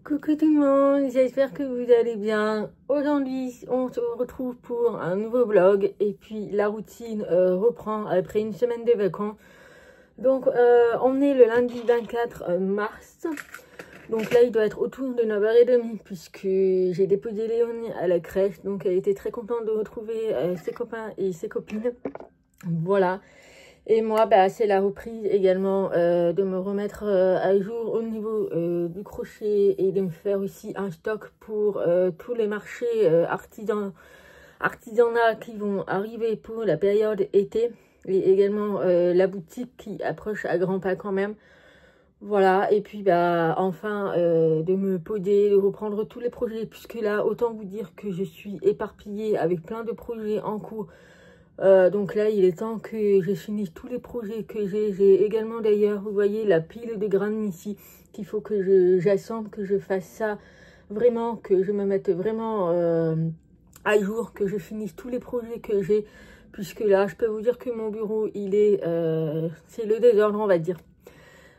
Coucou tout le monde, j'espère que vous allez bien. Aujourd'hui, on se retrouve pour un nouveau vlog et puis la routine reprend après une semaine de vacances. Donc, on est le lundi 24 mars. Donc là, il doit être autour de 9h30 puisque j'ai déposé Léonie à la crèche. Donc, elle était très contente de retrouver ses copains et ses copines. Voilà. Et moi, bah, c'est la reprise également de me remettre à jour au niveau du crochet et de me faire aussi un stock pour tous les marchés artisanat qui vont arriver pour la période été. Et également la boutique qui approche à grands pas quand même. Voilà, et puis bah enfin de me poser, de reprendre tous les projets, puisque là, autant vous dire que je suis éparpillée avec plein de projets en cours. Donc là, il est temps que je finisse tous les projets que j'ai. J'ai également d'ailleurs, vous voyez, la pile de graines ici, qu'il faut que j'assemble, que je fasse ça vraiment, que je me mette vraiment à jour, que je finisse tous les projets que j'ai. Puisque là, je peux vous dire que mon bureau, il est, c'est le désordre, on va dire.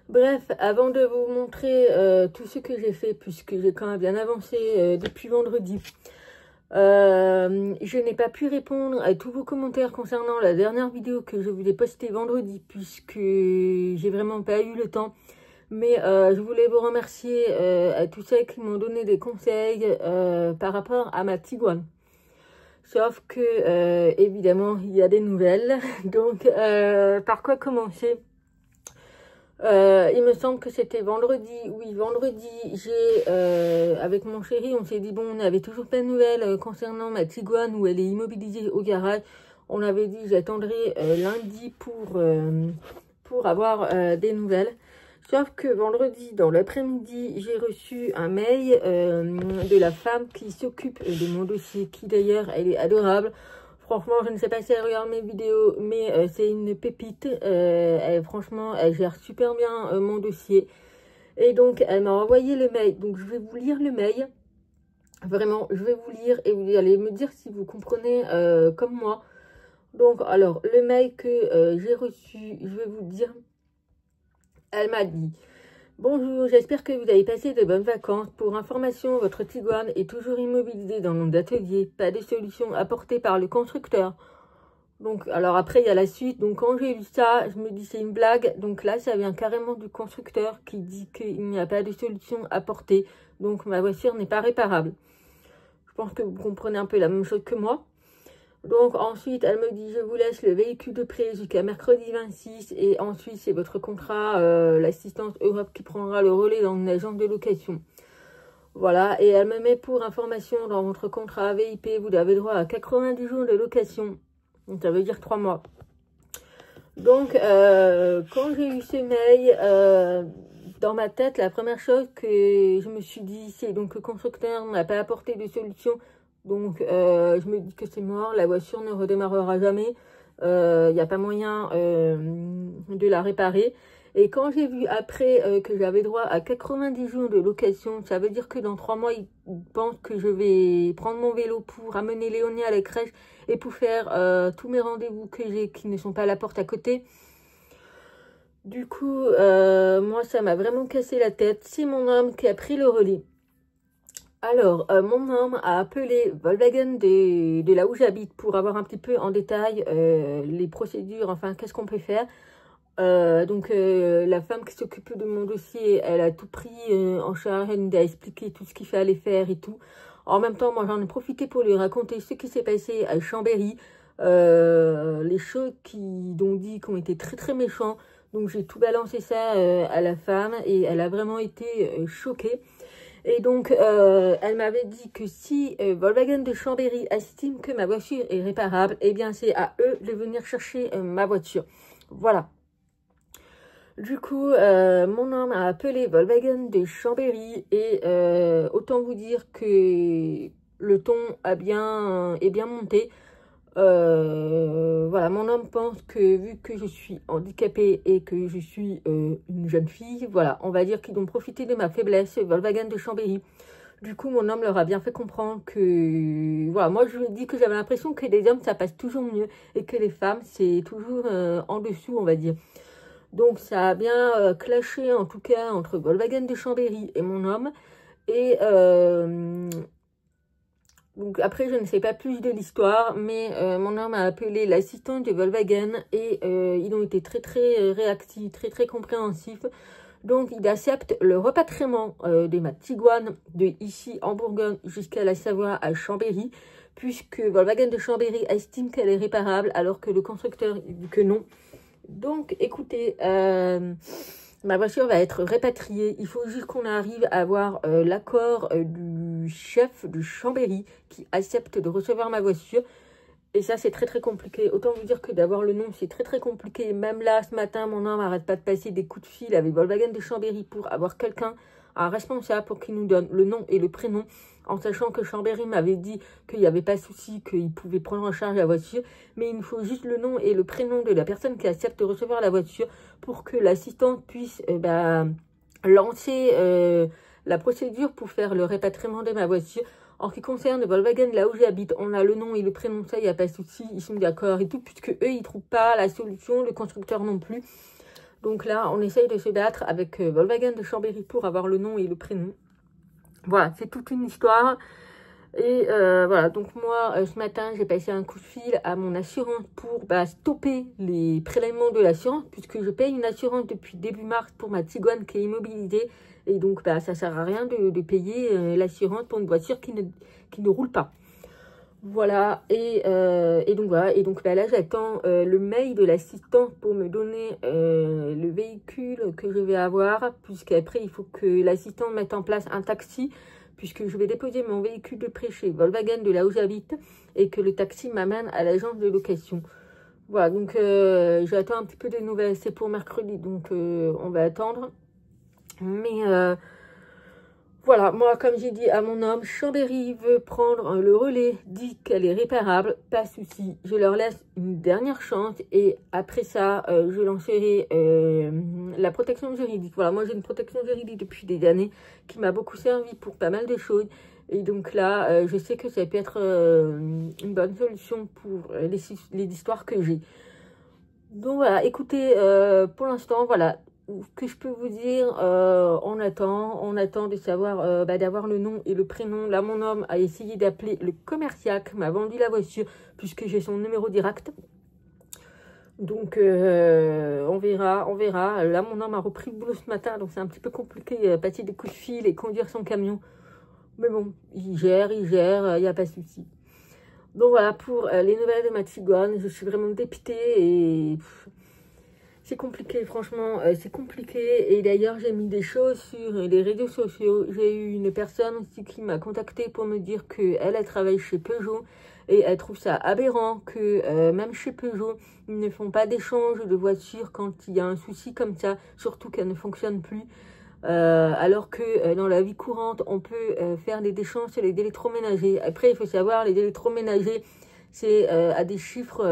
Bref, avant de vous montrer tout ce que j'ai fait, puisque j'ai quand même bien avancé depuis vendredi, je n'ai pas pu répondre à tous vos commentaires concernant la dernière vidéo que je vous ai postée vendredi, puisque j'ai vraiment pas eu le temps. Mais je voulais vous remercier à tous ceux qui m'ont donné des conseils par rapport à ma Tiguan. Sauf que, évidemment, il y a des nouvelles. Donc, par quoi commencer ? Il me semble que c'était vendredi. Oui, vendredi, avec mon chéri, on s'est dit, bon, on n'avait toujours pas de nouvelles concernant ma Tiguan où elle est immobilisée au garage. On avait dit, j'attendrai lundi pour avoir des nouvelles. Sauf que vendredi, dans l'après-midi, j'ai reçu un mail de la femme qui s'occupe de mon dossier, qui d'ailleurs, elle est adorable. Franchement, je ne sais pas si elle regarde mes vidéos, mais c'est une pépite. Franchement, elle gère super bien mon dossier. Et donc, elle m'a envoyé le mail. Donc, je vais vous lire le mail. Vraiment, je vais vous lire et vous allez me dire si vous comprenez comme moi. Donc, alors, le mail que j'ai reçu, je vais vous dire. Elle m'a dit... Bonjour, j'espère que vous avez passé de bonnes vacances. Pour information, votre Tiguan est toujours immobilisée dans notre atelier. Pas de solution apportée par le constructeur. Donc, alors après, il y a la suite. Donc, quand j'ai lu ça, je me dis c'est une blague. Donc là, ça vient carrément du constructeur qui dit qu'il n'y a pas de solution apportée. Donc, ma voiture n'est pas réparable. Je pense que vous comprenez un peu la même chose que moi. Donc ensuite, elle me dit, je vous laisse le véhicule de prêt jusqu'à mercredi 26. Et ensuite, c'est votre contrat, l'assistance Europe qui prendra le relais dans une agence de location. Voilà, et elle me met pour information, dans votre contrat VIP, vous avez droit à 90 jours de location. Donc ça veut dire 3 mois. Donc, quand j'ai eu ce mail, dans ma tête, la première chose que je me suis dit, c'est donc le constructeur n'a pas apporté de solution. Donc, je me dis que c'est mort, la voiture ne redémarrera jamais. Il n'y a pas moyen de la réparer. Et quand j'ai vu après que j'avais droit à 90 jours de location, ça veut dire que dans 3 mois, ils pensent que je vais prendre mon vélo pour amener Léonie à la crèche et pour faire tous mes rendez-vous que j'ai qui ne sont pas à la porte à côté. Du coup, moi, ça m'a vraiment cassé la tête. C'est mon homme qui a pris le relais. Alors, mon homme a appelé Volkswagen de là où j'habite pour avoir un petit peu en détail les procédures, enfin, qu'est-ce qu'on peut faire. Donc, la femme qui s'occupe de mon dossier, elle a tout pris en charge, elle nous a expliqué tout ce qu'il fallait faire et tout. En même temps, moi, j'en ai profité pour lui raconter ce qui s'est passé à Chambéry, les choses qu'ils ont dit qui ont été très, très méchants. Donc, j'ai tout balancé ça à la femme et elle a vraiment été choquée. Et donc, elle m'avait dit que si Volkswagen de Chambéry estime que ma voiture est réparable, eh bien, c'est à eux de venir chercher ma voiture. Voilà. Du coup, mon homme a appelé Volkswagen de Chambéry et autant vous dire que le ton est bien monté. Voilà, mon homme pense que vu que je suis handicapée et que je suis une jeune fille, voilà, on va dire qu'ils ont profité de ma faiblesse, Volkswagen de Chambéry. Du coup, mon homme leur a bien fait comprendre que, voilà, moi je lui ai dit que j'avais l'impression que les hommes ça passe toujours mieux et que les femmes c'est toujours en dessous, on va dire. Donc ça a bien clashé en tout cas entre Volkswagen de Chambéry et mon homme. Et donc après, je ne sais pas plus de l'histoire, mais mon homme a appelé l'assistante de Volkswagen et ils ont été très très réactifs, très très compréhensifs. Donc il accepte le repatriement de ma Tiguan de ici en Bourgogne jusqu'à la Savoie à Chambéry, puisque Volkswagen de Chambéry estime qu'elle est réparable alors que le constructeur dit que non. Donc écoutez, ma voiture va être répatriée. Il faut juste qu'on arrive à avoir l'accord du chef de Chambéry qui accepte de recevoir ma voiture. Et ça, c'est très très compliqué. Autant vous dire que d'avoir le nom, c'est très très compliqué. Même là, ce matin, mon homme n'arrête pas de passer des coups de fil avec Volkswagen de Chambéry pour avoir quelqu'un, un responsable, pour qu'il nous donne le nom et le prénom, en sachant que Chambéry m'avait dit qu'il n'y avait pas de souci, qu'il pouvait prendre en charge la voiture. Mais il nous faut juste le nom et le prénom de la personne qui accepte de recevoir la voiture pour que l'assistante puisse lancer la procédure pour faire le répatriement de ma voiture. En ce qui concerne Volkswagen, là où j'habite, on a le nom et le prénom, ça, il n'y a pas de souci, ils sont d'accord et tout, puisque eux, ils ne trouvent pas la solution, le constructeur non plus. Donc là, on essaye de se battre avec Volkswagen de Chambéry pour avoir le nom et le prénom. Voilà, c'est toute une histoire. Et voilà, donc moi, ce matin, j'ai passé un coup de fil à mon assurance pour stopper les prélèvements de l'assurance, puisque je paye une assurance depuis début mars pour ma Tiguan qui est immobilisée. Et donc, ça sert à rien de payer l'assurance pour une voiture qui ne roule pas. Voilà, et donc voilà, et donc là j'attends le mail de l'assistant pour me donner le véhicule que je vais avoir, puisqu'après il faut que l'assistant mette en place un taxi, puisque je vais déposer mon véhicule de prêt chez Volkswagen de là où j'habite, et que le taxi m'amène à l'agence de location. Voilà, donc j'attends un petit peu des nouvelles, c'est pour mercredi, donc on va attendre. Mais voilà, moi, comme j'ai dit à mon homme, Chambéry veut prendre le relais, dit qu'elle est réparable, pas de souci. Je leur laisse une dernière chance et après ça, je lancerai la protection juridique. Voilà, moi j'ai une protection juridique depuis des années qui m'a beaucoup servi pour pas mal de choses. Et donc là, je sais que ça peut être une bonne solution pour les histoires que j'ai. Donc voilà, écoutez, pour l'instant, voilà. Que je peux vous dire, on attend de savoir, d'avoir le nom et le prénom. Là, mon homme a essayé d'appeler le commercial qui m'a vendu la voiture, puisque j'ai son numéro direct. Donc, on verra. Là, mon homme a repris le boulot ce matin, donc c'est un petit peu compliqué, passer des coups de fil et conduire son camion. Mais bon, il gère, il n'y a pas de souci. Donc voilà, pour les nouvelles de ma Tiguan, je suis vraiment dépitée et... c'est compliqué, franchement, c'est compliqué. Et d'ailleurs, j'ai mis des choses sur les réseaux sociaux. J'ai eu une personne aussi qui m'a contacté pour me dire qu'elle travaille chez Peugeot. Et elle trouve ça aberrant que même chez Peugeot, ils ne font pas d'échange de voitures quand il y a un souci comme ça. Surtout qu'elle ne fonctionne plus. Alors que dans la vie courante, on peut faire des échanges sur les électroménagers. Après, il faut savoir, les électroménagers... c'est à des chiffres,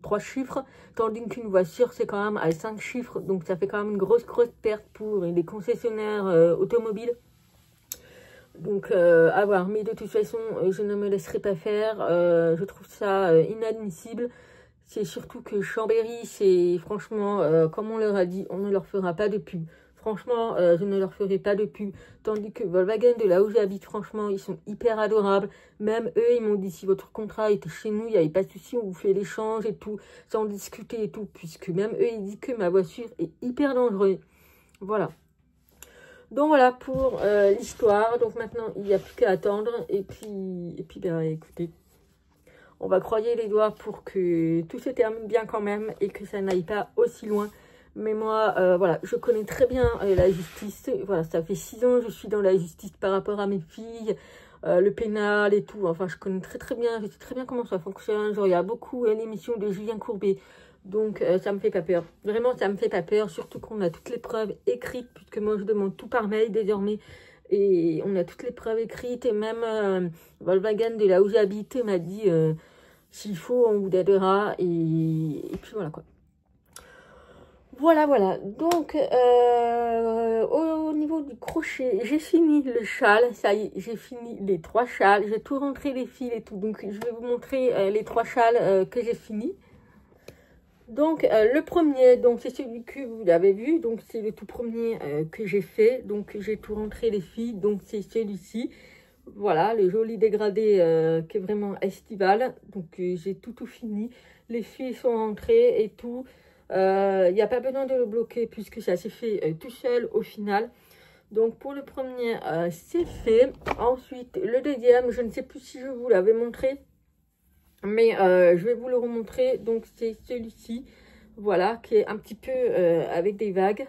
3 chiffres, tandis qu'une voiture, c'est quand même à 5 chiffres. Donc, ça fait quand même une grosse perte pour les concessionnaires automobiles. Donc, à voir. Mais de toute façon, je ne me laisserai pas faire. Je trouve ça inadmissible. C'est surtout que Chambéry, c'est franchement, comme on leur a dit, on ne leur fera pas de pub. Franchement, je ne leur ferai pas de pub. Tandis que Volkswagen, de là où j'habite, franchement, ils sont hyper adorables. Même eux, ils m'ont dit, si votre contrat était chez nous, il n'y avait pas de souci, on vous fait l'échange et tout, sans discuter et tout. Puisque même eux, ils disent que ma voiture est hyper dangereuse. Voilà. Donc voilà pour l'histoire. Donc maintenant, il n'y a plus qu'à attendre. Et puis écoutez, on va croiser les doigts pour que tout se termine bien quand même et que ça n'aille pas aussi loin. Mais moi, voilà, je connais très bien la justice. Voilà, ça fait 6 ans que je suis dans la justice par rapport à mes filles, le pénal et tout. Enfin, je connais très bien, je sais très bien comment ça fonctionne. Genre, il y a beaucoup l'émission de Julien Courbet. Donc, ça me fait pas peur. Vraiment, ça me fait pas peur. Surtout qu'on a toutes les preuves écrites, puisque moi, je demande tout par mail désormais. Et on a toutes les preuves écrites. Et même Volkswagen, de là où j'habite, m'a dit, s'il faut, on vous aidera. Et puis voilà, quoi. Voilà. Donc, au niveau du crochet, j'ai fini le châle. Ça y est, j'ai fini les 3 châles. J'ai tout rentré les fils et tout. Donc, je vais vous montrer les 3 châles que j'ai finis. Donc, le premier, donc c'est celui que vous avez vu. Donc, c'est le tout premier que j'ai fait. Donc, j'ai tout rentré les filles. Donc, c'est celui-ci. Voilà, le joli dégradé qui est vraiment estival. Donc, j'ai tout fini. Les filles sont rentrées et tout. Il n'y a pas besoin de le bloquer puisque ça s'est fait tout seul au final. Donc, pour le premier, c'est fait. Ensuite, le deuxième, je ne sais plus si je vous l'avais montré. Mais je vais vous le remontrer. Donc, c'est celui-ci. Voilà, qui est un petit peu avec des vagues.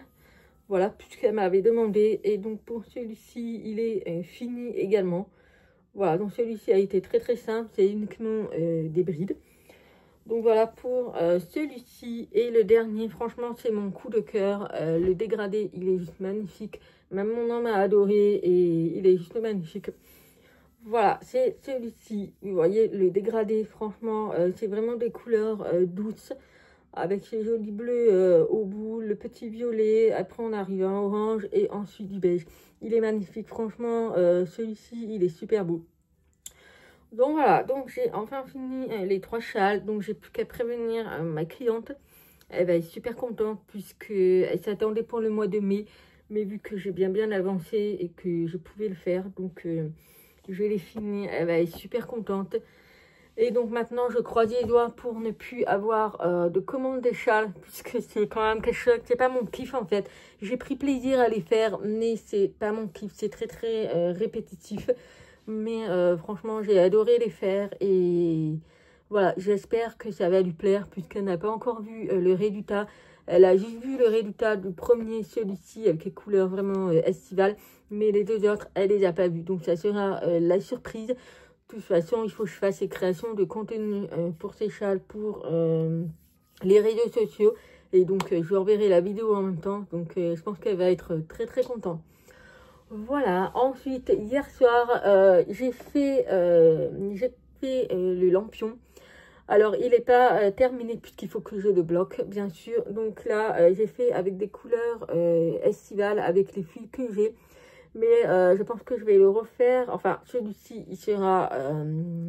Voilà, puisqu'elle m'avait demandé. Et donc, pour celui-ci, il est fini également. Voilà, donc celui-ci a été très simple, c'est uniquement des brides. Donc voilà pour celui-ci. Et le dernier, franchement, c'est mon coup de cœur. Le dégradé, il est juste magnifique. Même mon homme a adoré et il est juste magnifique. Voilà, c'est celui-ci. Vous voyez, le dégradé, franchement, c'est vraiment des couleurs douces. Avec ces jolis bleus au bout, le petit violet. Après, on arrive en orange et ensuite du beige. Il est magnifique, franchement, celui-ci, il est super beau. Donc voilà, donc j'ai enfin fini les 3 châles. Donc j'ai plus qu'à prévenir ma cliente. Elle va être super contente puisqu'elle s'attendait pour le mois de mai. Mais vu que j'ai bien avancé et que je pouvais le faire, donc je l'ai fini. Elle va être super contente. Et donc maintenant, je croise les doigts pour ne plus avoir de commandes des châles, puisque c'est quand même quelque chose, c'est pas mon kiff en fait. J'ai pris plaisir à les faire, mais c'est pas mon kiff, c'est très répétitif. Mais franchement, j'ai adoré les faire et voilà, j'espère que ça va lui plaire, puisqu'elle n'a pas encore vu le résultat. Elle a juste vu le résultat du premier, celui-ci, avec les couleurs vraiment estivales, mais les deux autres, elle les a pas vus. Donc ça sera la surprise. De toute façon, il faut que je fasse les créations de contenu pour ces châles, pour les réseaux sociaux. Et donc, je lui enverrai la vidéo en même temps. Donc, je pense qu'elle va être très contente. Voilà. Ensuite, hier soir, j'ai fait le lampion. Alors, il n'est pas terminé puisqu'il faut que je le bloque, bien sûr. Donc là, j'ai fait avec des couleurs estivales, avec les fils que j'ai. Mais je pense que je vais le refaire. Enfin, celui-ci, il sera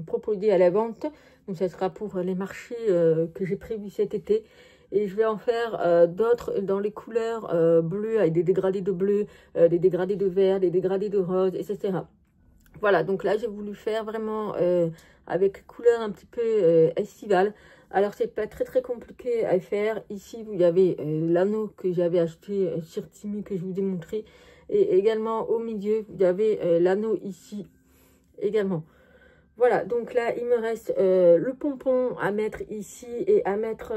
proposé à la vente. Donc, ça sera pour les marchés que j'ai prévus cet été. Et je vais en faire d'autres dans les couleurs bleues, avec des dégradés de bleu, des dégradés de vert, des dégradés de rose, etc. Voilà, donc là, j'ai voulu faire vraiment avec couleurs un petit peu estivales. Alors, c'est pas très compliqué à faire. Ici, vous avez l'anneau que j'avais acheté sur Temu, que je vous ai montré. Et également au milieu, vous avez l'anneau ici également. Voilà, donc là, il me reste le pompon à mettre ici et à mettre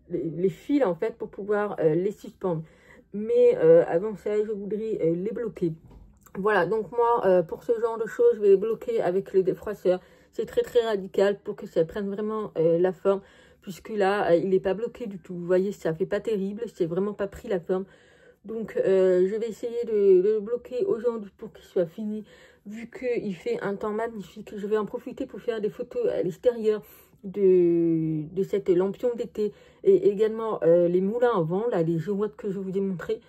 les fils, en fait, pour pouvoir les suspendre. Mais avant ça, je voudrais les bloquer. Voilà, donc moi, pour ce genre de choses, je vais les bloquer avec le défroisseur. C'est très radical pour que ça prenne vraiment la forme. Puisque là, il n'est pas bloqué du tout. Vous voyez, ça fait pas terrible. C'est vraiment pas pris la forme. Donc, je vais essayer de le bloquer aujourd'hui pour qu'il soit fini. Vu qu'il fait un temps magnifique, je vais en profiter pour faire des photos à l'extérieur de cette lampion d'été. Et également les moulins à vent, là, les jouettes que je vous ai montré.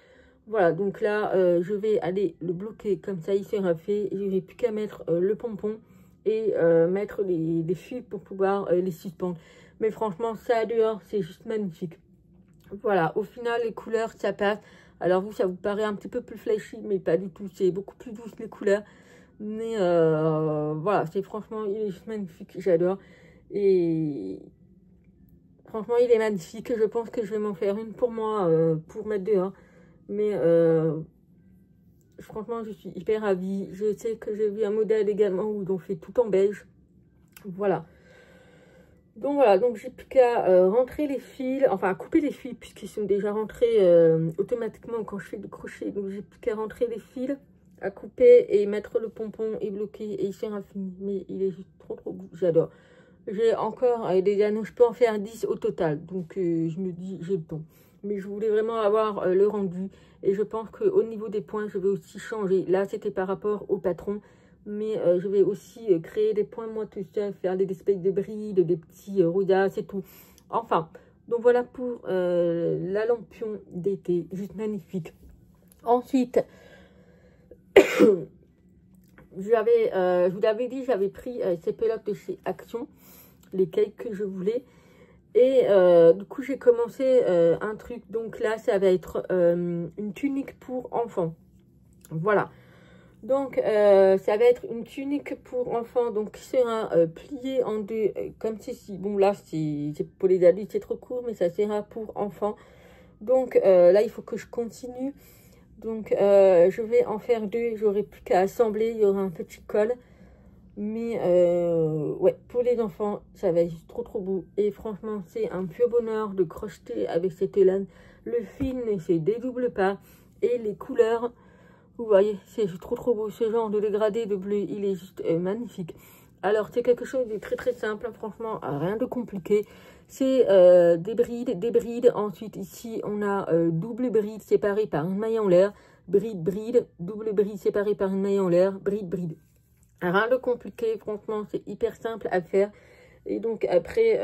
Voilà, donc là, je vais aller le bloquer. Comme ça, il sera fait. Je n'ai plus qu'à mettre le pompon et mettre les fils pour pouvoir les suspendre. Mais franchement, ça dehors, c'est juste magnifique. Voilà, au final, les couleurs, ça passe. Alors vous, ça vous paraît un petit peu plus flashy, mais pas du tout. C'est beaucoup plus douce, les couleurs. Mais voilà, c'est franchement, il est juste magnifique. J'adore. Et franchement, il est magnifique. Je pense que je vais m'en faire une pour moi, pour mettre dehors. Mais franchement, je suis hyper ravie. Je sais que j'ai vu un modèle également où ils ont fait tout en beige. Voilà. Donc voilà, donc j'ai plus qu'à rentrer les fils, enfin couper les fils puisqu'ils sont déjà rentrés automatiquement quand je fais du crochet. Donc j'ai plus qu'à rentrer les fils, à couper et mettre le pompon et bloquer et il sera fini. Mais il est juste trop beau, j'adore. J'ai encore des anneaux, je peux en faire 10 au total. Donc je me dis, j'ai le temps. Mais je voulais vraiment avoir le rendu. Et je pense qu'au niveau des points, je vais aussi changer. Là, c'était par rapport au patron. Mais je vais aussi créer des points moi tout seul, faire des espèces de brides, des petits rouillages et tout. Enfin, donc voilà pour la lampion d'été, juste magnifique. Ensuite, je vous l'avais dit, j'avais pris ces pelotes de chez Action. les cakes que je voulais. Et du coup, j'ai commencé un truc. Donc là, ça va être une tunique pour enfants. Voilà. Donc, ça va être une tunique pour enfants. Donc, qui sera pliée en deux, comme ceci. Bon, là, c'est pour les adultes, c'est trop court, mais ça sera pour enfants. Donc, là, il faut que je continue. Donc, je vais en faire deux. J'aurai plus qu'à assembler. Il y aura un petit col. Mais ouais, pour les enfants, ça va être trop beau. Et franchement, c'est un pur bonheur de crocheter avec cette laine. Le fil ne se dédouble pas. Et les couleurs, vous voyez, c'est trop beau. Ce genre de dégradé de bleu, il est juste magnifique. Alors, c'est quelque chose de très simple. Franchement, rien de compliqué. C'est des brides. Ensuite, ici, on a double bride séparée par une maille en l'air. Bride, double bride séparée par une maille en l'air. Bride. Rien de compliqué, franchement, c'est hyper simple à faire. Et donc après,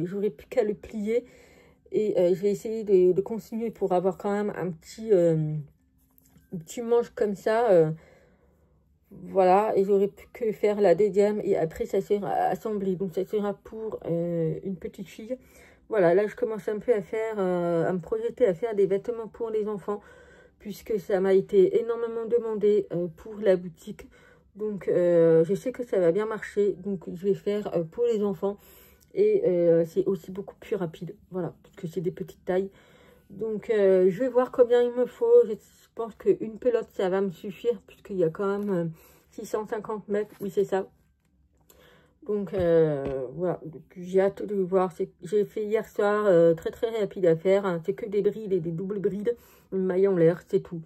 j'aurai plus qu'à le plier. Et je vais essayer de continuer pour avoir quand même un petit manche comme ça. Voilà, et j'aurai plus que faire la deuxième. Et après, ça sera assemblé. Donc ça sera pour une petite fille. Voilà, là, je commence un peu à faire, à me projeter à faire des vêtements pour les enfants. Puisque ça m'a été énormément demandé pour la boutique. Donc, je sais que ça va bien marcher. Donc, je vais faire pour les enfants. Et c'est aussi beaucoup plus rapide. Voilà, parce que c'est des petites tailles. Donc, je vais voir combien il me faut. Je pense qu'une pelote, ça va me suffire. Puisqu'il y a quand même 650 mètres. Oui, c'est ça. Donc, voilà. J'ai hâte de voir. J'ai fait hier soir très rapide à faire. Hein. C'est que des brides et des doubles brides. Une maille en l'air, c'est tout.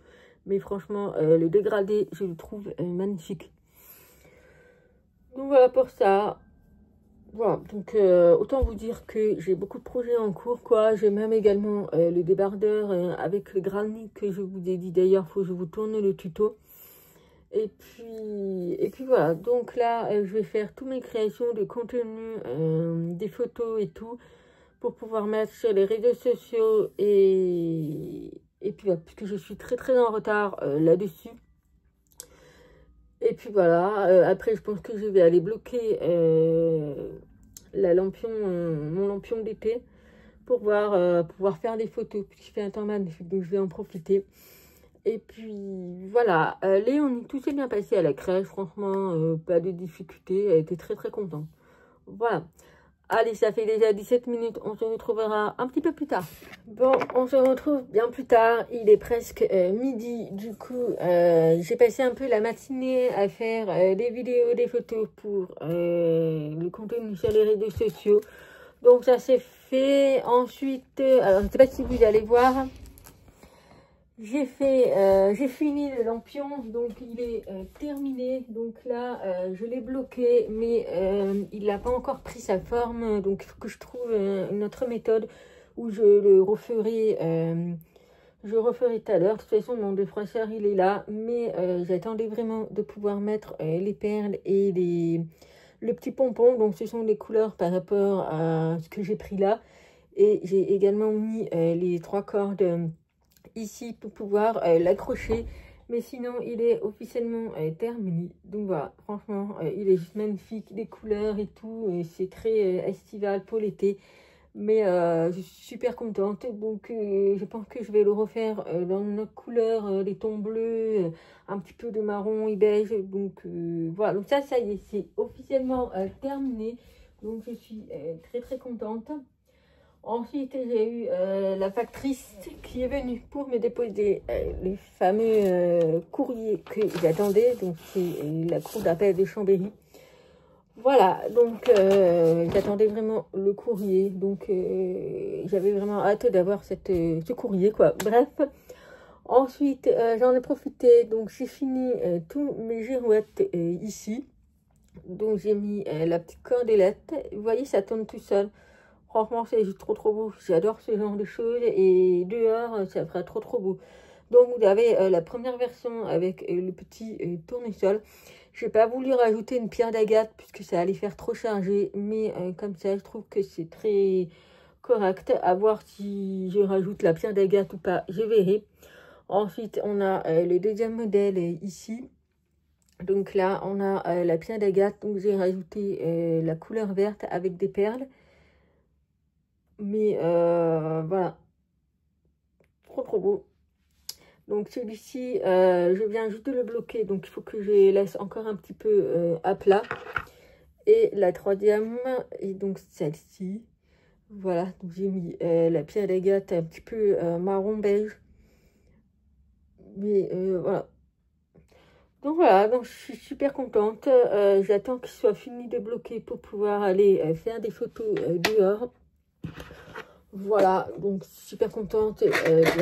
Mais franchement, le dégradé, je le trouve magnifique. Donc voilà pour ça. Voilà, donc autant vous dire que j'ai beaucoup de projets en cours, quoi. J'ai même également le débardeur avec le granit que je vous ai dit. D'ailleurs, il faut que je vous tourne le tuto. Et puis voilà, donc là, je vais faire toutes mes créations de contenu, des photos et tout, pour pouvoir mettre sur les réseaux sociaux. Et puis voilà, puisque je suis très en retard là-dessus. Et puis voilà, après je pense que je vais aller bloquer mon lampion d'été pour pouvoir faire des photos, puisqu'il fait un temps magnifique, donc je vais en profiter. Et puis voilà, Léonie, tout s'est bien passé à la crèche, franchement, pas de difficultés, elle était très contente. Voilà. Allez, ça fait déjà 17 minutes, on se retrouvera un petit peu plus tard. Bon, on se retrouve bien plus tard, il est presque midi, du coup, j'ai passé un peu la matinée à faire des vidéos, des photos pour le contenu sur les réseaux sociaux. Donc ça s'est fait, ensuite, alors je ne sais pas si vous allez voir, j'ai fini le lampion, donc il est terminé. Donc là, je l'ai bloqué, mais il n'a pas encore pris sa forme. Donc il faut que je trouve une autre méthode où je le referai. Je referai tout à l'heure. De toute façon, mon défroisseur, il est là. Mais j'attendais vraiment de pouvoir mettre les perles et le petit pompon. Donc ce sont des couleurs par rapport à ce que j'ai pris là. Et j'ai également mis les 3 cordes ici pour pouvoir l'accrocher, mais sinon il est officiellement terminé. Donc voilà, franchement il est juste magnifique, les couleurs et tout, c'est très estival pour l'été, mais je suis super contente. Donc je pense que je vais le refaire dans notre couleur, les tons bleus, un petit peu de marron et beige. Donc voilà, donc ça y est, c'est officiellement terminé, donc je suis très contente. Ensuite, j'ai eu la factrice qui est venue pour me déposer les fameux courriers que j'attendais. Donc, c'est la cour d'appel de Chambéry. Voilà, donc j'attendais vraiment le courrier. Donc, j'avais vraiment hâte d'avoir ce courrier, quoi. Bref, ensuite, j'en ai profité. Donc, j'ai fini tous mes girouettes ici. Donc, j'ai mis la petite cordelette. Vous voyez, ça tourne tout seul. Franchement, c'est juste trop beau. J'adore ce genre de choses. Et dehors, ça fera trop beau. Donc, vous avez la première version avec le petit tournesol. Je n'ai pas voulu rajouter une pierre d'agate puisque ça allait faire trop chargé. Mais comme ça, je trouve que c'est très correct. À voir si je rajoute la pierre d'agate ou pas. Je verrai. Ensuite, on a le deuxième modèle ici. Donc là, on a la pierre d'agate. Donc j'ai rajouté la couleur verte avec des perles. Mais voilà, trop beau. Donc celui-ci, je viens juste de le bloquer. Donc il faut que je laisse encore un petit peu à plat. Et la troisième est donc celle-ci. Voilà, donc j'ai mis la pierre d'agate un petit peu marron beige. Mais voilà. Donc voilà, donc je suis super contente. J'attends qu'il soit fini de bloquer pour pouvoir aller faire des photos dehors. Voilà, donc super contente,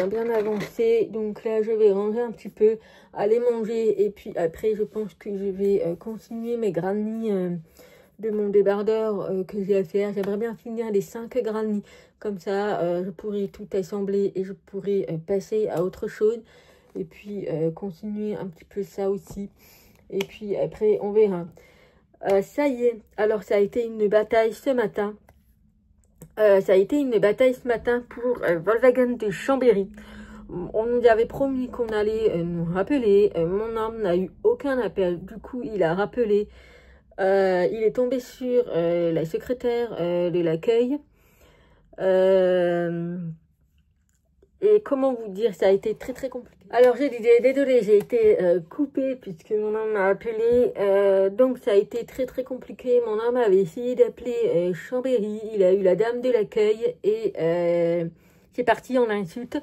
bien avancée. Donc là, je vais ranger un petit peu, aller manger. Et puis après, je pense que je vais continuer mes granits de mon débardeur que j'ai à faire. J'aimerais bien finir les 5 granits. Comme ça, je pourrai tout assembler et je pourrai passer à autre chose. Et puis continuer un petit peu ça aussi. Et puis après, on verra. Ça y est, alors ça a été une bataille ce matin. Ça a été une bataille ce matin pour Volkswagen de Chambéry. On nous avait promis qu'on allait nous rappeler. Mon homme n'a eu aucun appel. Du coup, il a rappelé. Il est tombé sur la secrétaire de l'accueil. Et comment vous dire, ça a été très compliqué. Alors j'ai dit désolé, j'ai été coupée puisque mon homme m'a appelé. Donc ça a été très compliqué. Mon homme avait essayé d'appeler Chambéry. Il a eu la dame de l'accueil et c'est parti en insulte.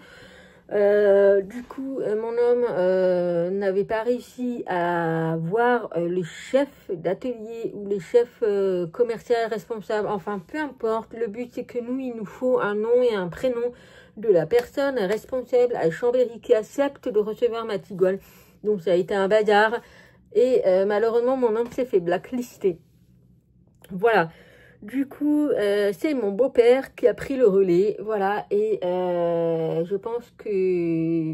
Du coup, mon homme n'avait pas réussi à voir les chefs d'atelier ou les chefs commerciaux responsables. Enfin, peu importe. Le but, c'est que nous, il nous faut un nom et un prénom de la personne responsable à Chambéry qui accepte de recevoir ma Tiguan. Donc, ça a été un bazar. Et malheureusement, mon homme s'est fait blacklister. Voilà. Du coup, c'est mon beau-père qui a pris le relais, voilà, et je pense que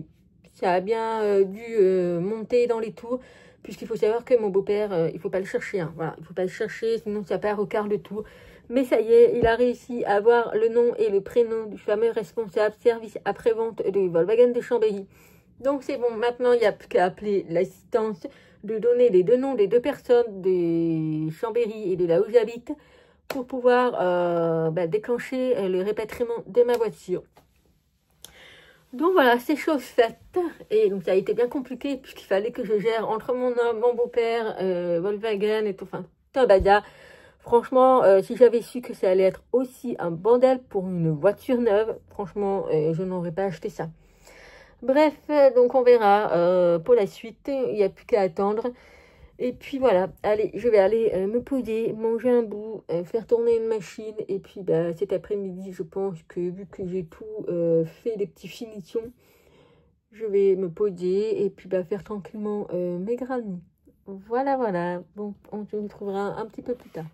ça a bien dû monter dans les tours, puisqu'il faut savoir que mon beau-père, il faut pas le chercher, hein, voilà, il faut pas le chercher, sinon ça part au quart de tour. Mais ça y est, il a réussi à avoir le nom et le prénom du fameux responsable service après-vente de Volkswagen de Chambéry. Donc c'est bon, maintenant il n'y a plus qu'à appeler l'assistance, de donner les deux noms des deux personnes de Chambéry et de là où j'habite, pour pouvoir déclencher le répatriement de ma voiture. Donc voilà, c'est chose faite. Et donc ça a été bien compliqué puisqu'il fallait que je gère entre mon homme, mon beau-père, Volkswagen et tout, enfin, tabada. Franchement, si j'avais su que ça allait être aussi un bordel pour une voiture neuve, franchement, je n'aurais pas acheté ça. Bref, donc on verra pour la suite. Il n'y a plus qu'à attendre. Et puis voilà, allez, je vais aller me poser, manger un bout, faire tourner une machine. Et puis cet après-midi, je pense que vu que j'ai tout fait les petites finitions, je vais me poser et puis faire tranquillement mes granits. Voilà. Bon, on se retrouvera un petit peu plus tard.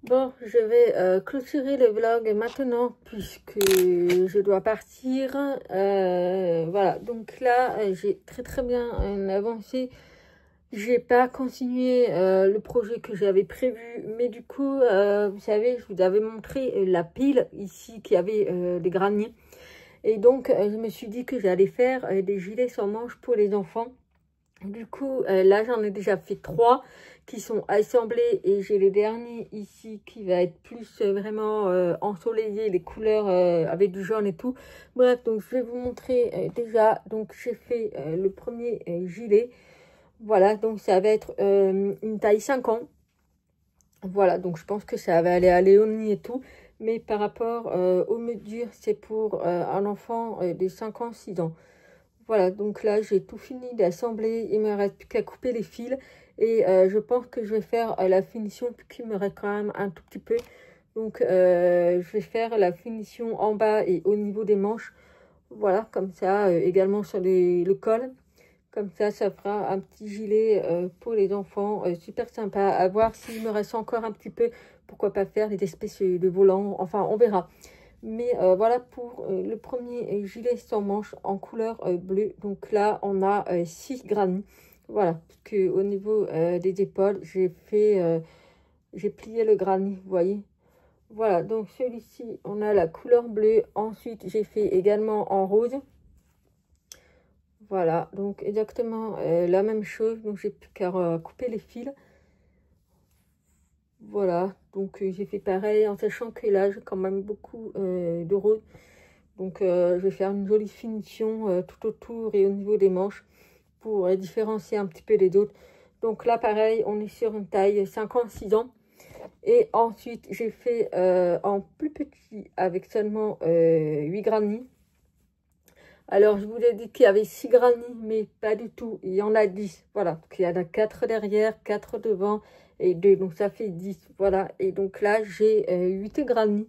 Bon, je vais clôturer le vlog maintenant puisque je dois partir. Voilà, donc là, j'ai très bien avancé. J'ai pas continué le projet que j'avais prévu, mais du coup, vous savez, je vous avais montré la pile ici qui avait des graniers. Et donc, je me suis dit que j'allais faire des gilets sans manches pour les enfants. Du coup, là, j'en ai déjà fait 3 qui sont assemblés et j'ai les derniers ici qui va être plus vraiment ensoleillé, les couleurs avec du jaune et tout. Bref, donc je vais vous montrer déjà. Donc, j'ai fait le premier gilet. Voilà, donc ça va être une taille 5 ans. Voilà, donc je pense que ça va aller à Léonie et tout. Mais par rapport aux mesures, c'est pour un enfant de 5 ans, 6 ans. Voilà, donc là, j'ai tout fini d'assembler. Il me reste plus qu'à couper les fils. Et je pense que je vais faire la finition, puisqu'il me reste quand même un tout petit peu. Donc, je vais faire la finition en bas et au niveau des manches. Voilà, comme ça, également sur le col. Comme ça fera un petit gilet pour les enfants, super sympa. À voir s'il me reste encore un petit peu. Pourquoi pas faire des espèces de volants. Enfin, on verra. Mais voilà pour le premier gilet sans manches en couleur bleue. Donc là, on a 6 granits. Voilà, parce que au niveau des épaules, j'ai plié le granit, vous voyez. Voilà, donc celui-ci, on a la couleur bleue. Ensuite, j'ai fait également en rose. Voilà, donc exactement la même chose. Donc j'ai plus qu'à couper les fils. Voilà, donc j'ai fait pareil en sachant que là j'ai quand même beaucoup de rose. Donc je vais faire une jolie finition tout autour et au niveau des manches pour différencier un petit peu les autres. Donc là pareil, on est sur une taille 56 ans. Et ensuite j'ai fait en plus petit avec seulement 8 granits. Alors, je vous ai dit qu'il y avait 6 granits, mais pas du tout. Il y en a 10. Voilà. Donc, il y en a 4 derrière, 4 devant et 2. Donc, ça fait 10. Voilà. Et donc là, j'ai 8 granits.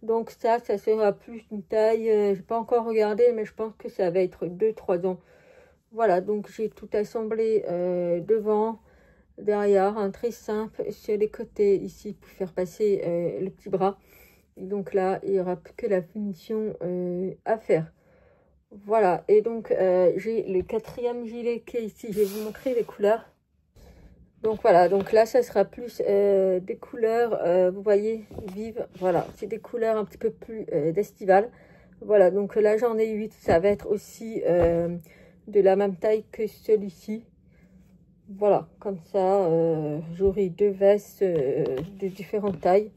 Donc, ça sera plus une taille. Je n'ai pas encore regardé, mais je pense que ça va être 2-3 ans. Voilà. Donc, j'ai tout assemblé devant, derrière. Un très simple sur les côtés ici pour faire passer le petit bras. Et donc là, il n'y aura plus que la finition à faire. Voilà, et donc j'ai le 4e gilet qui est ici. Je vais vous montrer les couleurs. Donc voilà, donc là ça sera plus des couleurs, vous voyez, vives. Voilà, c'est des couleurs un petit peu plus d'estival. Voilà, donc là j'en ai 8. Ça va être aussi de la même taille que celui-ci. Voilà, comme ça j'aurai 2 vestes de différentes tailles.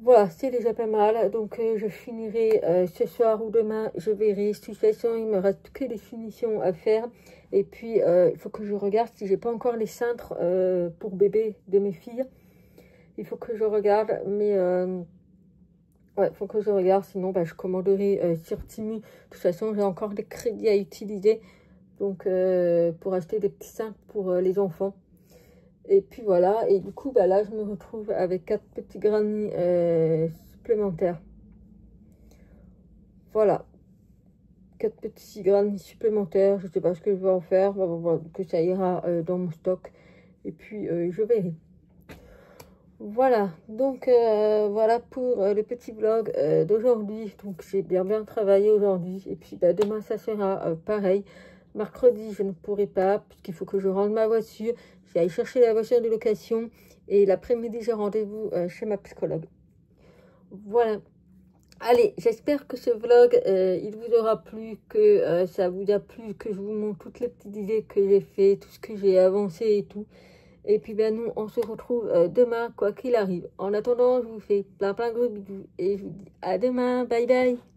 Voilà, c'est déjà pas mal. Donc, je finirai ce soir ou demain. Je verrai. De toute façon, il me reste que des finitions à faire. Et puis, il faut que je regarde si j'ai pas encore les cintres pour bébé de mes filles. Il faut que je regarde. Mais, ouais, il faut que je regarde. Sinon, bah, je commanderai sur Temu. De toute façon, j'ai encore des crédits à utiliser. Donc, pour acheter des petits cintres pour les enfants. Et puis voilà, et du coup, bah là, je me retrouve avec 4 petits granits supplémentaires. Voilà, 4 petits granits supplémentaires. Je sais pas ce que je vais en faire, voilà, que ça ira dans mon stock. Et puis, je verrai. Voilà, donc voilà pour le petit vlog d'aujourd'hui. Donc, j'ai bien travaillé aujourd'hui. Et puis, bah, demain, ça sera pareil. Mercredi, je ne pourrai pas, puisqu'il faut que je rende ma voiture. Je vais aller chercher la voiture de location. Et l'après-midi, j'ai rendez-vous chez ma psychologue. Voilà. Allez, j'espère que ce vlog, il vous aura plu, que ça vous a plu, que je vous montre toutes les petites idées que j'ai fait, tout ce que j'ai avancé et tout. Et puis, ben, nous, on se retrouve demain, quoi qu'il arrive. En attendant, je vous fais plein de gros bisous. Et je vous dis à demain. Bye bye.